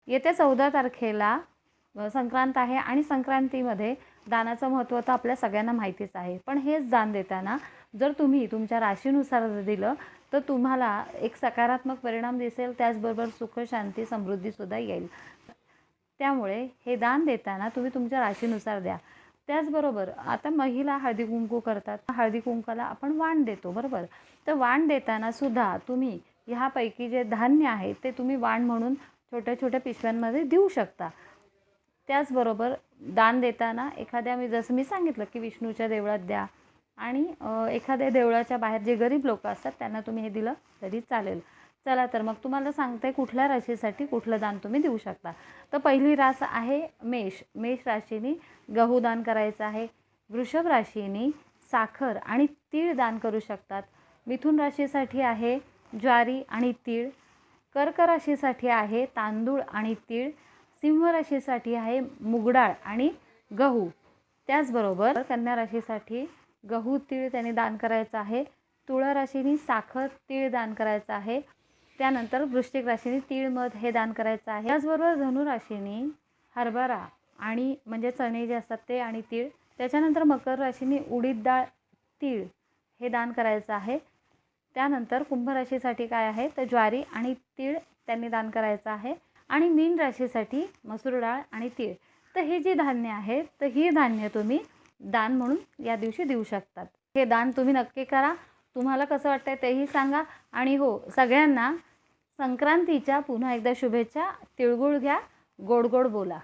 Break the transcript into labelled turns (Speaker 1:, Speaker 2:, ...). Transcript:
Speaker 1: येत्या 14 तारखेला संक्रांत आहे आणि संक्रांतीमध्ये दानाचं महत्त्व तर आपल्या सगळ्यांना माहितीच आहे। पण हेच दान देताना जर तुम्ही तुमच्या राशीनुसार दिलं तर तुम्हाला एक सकारात्मक परिणाम दिसेल, त्याचबरोबर सुख, शांती, समृद्धीसुद्धा येईल। त्यामुळे हे दान देताना तुम्ही तुमच्या राशीनुसार द्या। त्याचबरोबर आता महिला हळदी कुंकू करतात, हळदी कुंकाला आपण वाण देतो, बरोबर। तर वाण देताना सुद्धा तुम्ही ह्यापैकी जे धान्य आहे ते तुम्ही वाण म्हणून छोट्या छोट्या पिशव्यांमध्ये देऊ शकता। त्याचबरोबर दान देताना एखाद्या जसं मी सांगितलं की विष्णूच्या देवळात द्या आणि एखाद्या देवळाच्या बाहेर जे गरीब लोक असतात त्यांना तुम्ही हे दिलं तरी चालेल। चला तर मग तुम्हाला सांगते कुठल्या राशीसाठी कुठलं दान तुम्ही देऊ शकता। तर पहिली रास आहे मेष। मेष राशीने गहू दान करायचं आहे। वृषभ राशीने साखर आणि तीळ दान करू शकतात। मिथुन राशीसाठी आहे ज्वारी आणि तीळ। कर्क राशीसाठी आहे तांदूळ आणि तीळ। सिंह राशीसाठी आहे मूग डाळ आणि गहू। त्याचबरोबर कन्या राशीसाठी गहू तीळ त्यांनी दान करायचं आहे। तुळा राशीने साखर तीळ दान करायचं आहे। त्यानंतर वृश्चिक राशीने तीळ मध हे दान करायचं आहे। त्याचबरोबर धनु राशीने हरभरा आणि म्हणजे चणे जे असतात ते आणि तीळ। त्याच्यानंतर मकर राशीने उडीद डाळ तीळ हे दान करायचं आहे। त्यानंतर कुंभ राशीसाठी काय आहे तर ज्वारी आणि तीळ त्यांनी दान करायचं आहे। आणि मीन राशीसाठी मसूर डाळ आणि तीळ। तर हे जे धान्य आहे तर ही धान्य तुम्ही दान म्हणून या दिवशी देऊ शकतात। हे दान तुम्ही नक्की करा। तुम्हाला कसं वाटतंय तेही सांगा। आणि हो, सगळ्यांना संक्रांतीच्या पुन्हा एकदा शुभेच्छा। तिळगुळ घ्या, गोड गोड बोला।